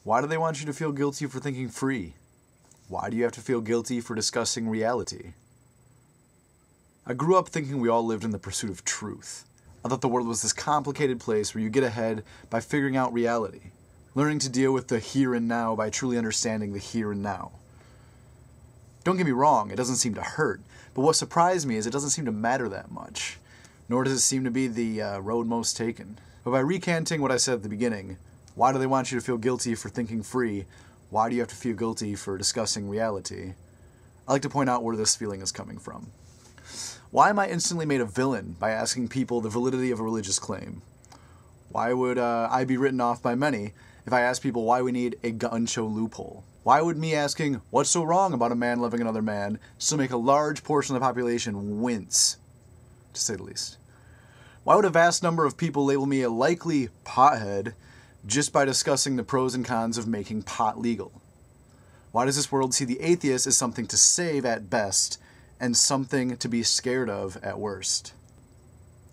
Why do they want you to feel guilty for thinking free? Why do you have to feel guilty for discussing reality? I grew up thinking we all lived in the pursuit of truth. I thought the world was this complicated place where you get ahead by figuring out reality, learning to deal with the here and now by truly understanding the here and now. Don't get me wrong, it doesn't seem to hurt, but what surprised me is it doesn't seem to matter that much, nor does it seem to be the road most taken. But by recanting what I said at the beginning, why do they want you to feel guilty for thinking free? Why do you have to feel guilty for discussing reality? I like to point out where this feeling is coming from. Why am I instantly made a villain by asking people the validity of a religious claim? Why would I be written off by many if I asked people why we need a gun show loophole? Why would me asking what's so wrong about a man loving another man still make a large portion of the population wince, to say the least? Why would a vast number of people label me a likely pothead just by discussing the pros and cons of making pot legal? Why does this world see the atheist as something to save at best and something to be scared of at worst?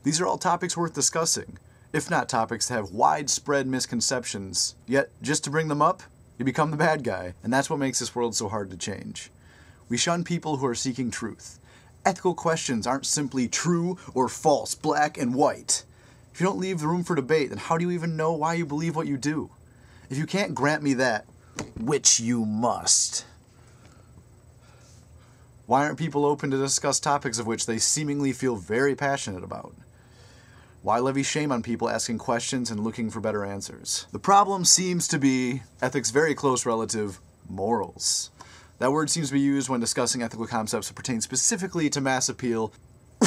These are all topics worth discussing, if not topics that have widespread misconceptions. Yet, just to bring them up, you become the bad guy, and that's what makes this world so hard to change. We shun people who are seeking truth. Ethical questions aren't simply true or false, black and white. If you don't leave the room for debate, then how do you even know why you believe what you do? If you can't grant me that, which you must, why aren't people open to discuss topics of which they seemingly feel very passionate about? Why levy shame on people asking questions and looking for better answers? The problem seems to be ethics' very close relative, morals. That word seems to be used when discussing ethical concepts that pertain specifically to mass appeal,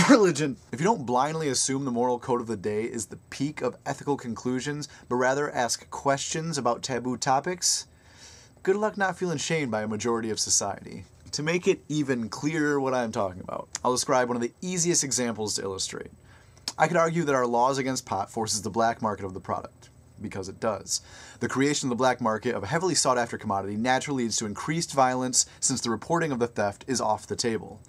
religion. If you don't blindly assume the moral code of the day is the peak of ethical conclusions, but rather ask questions about taboo topics, good luck not feeling shamed by a majority of society. To make it even clearer what I'm talking about, I'll describe one of the easiest examples to illustrate. I could argue that our laws against pot forces the black market of the product, because it does. The creation of the black market of a heavily sought-after commodity naturally leads to increased violence since the reporting of the theft is off the table.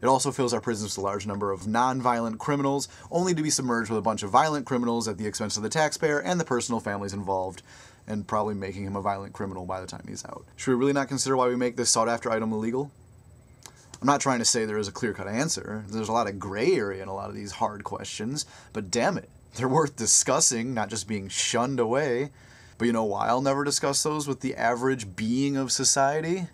It also fills our prisons with a large number of non-violent criminals, only to be submerged with a bunch of violent criminals at the expense of the taxpayer and the personal families involved, and probably making him a violent criminal by the time he's out. Should we really not consider why we make this sought-after item illegal? I'm not trying to say there is a clear-cut answer. There's a lot of gray area in a lot of these hard questions, but damn it, they're worth discussing, not just being shunned away. But you know why I'll never discuss those with the average being of society?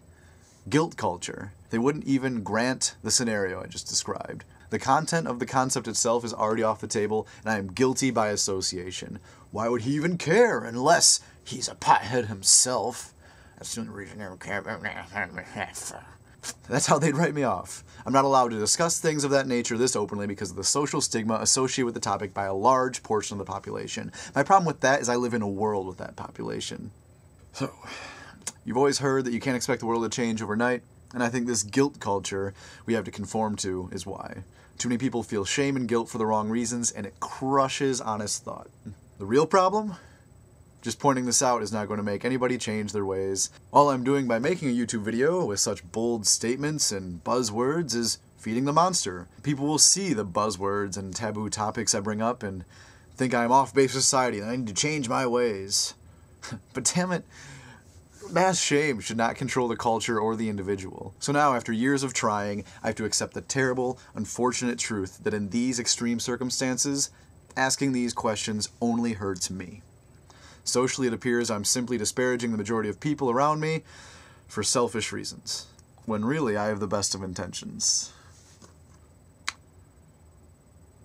Guilt culture. They wouldn't even grant the scenario I just described. The content of the concept itself is already off the table, and I am guilty by association. Why would he even care unless he's a pothead himself? That's the only reason I don't care. That's how they'd write me off. I'm not allowed to discuss things of that nature this openly because of the social stigma associated with the topic by a large portion of the population. My problem with that is I live in a world with that population. So, you've always heard that you can't expect the world to change overnight, and I think this guilt culture we have to conform to is why. Too many people feel shame and guilt for the wrong reasons, and it crushes honest thought. The real problem? Just pointing this out is not going to make anybody change their ways. All I'm doing by making a YouTube video with such bold statements and buzzwords is feeding the monster. People will see the buzzwords and taboo topics I bring up and think I'm off base society and I need to change my ways. But damn it, mass shame should not control the culture or the individual. So now, after years of trying, I have to accept the terrible, unfortunate truth that in these extreme circumstances, asking these questions only hurts me. Socially, it appears I'm simply disparaging the majority of people around me for selfish reasons, when really I have the best of intentions.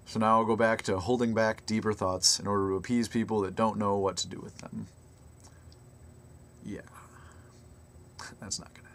So now I'll go back to holding back deeper thoughts in order to appease people that don't know what to do with them. Yeah, that's not gonna happen.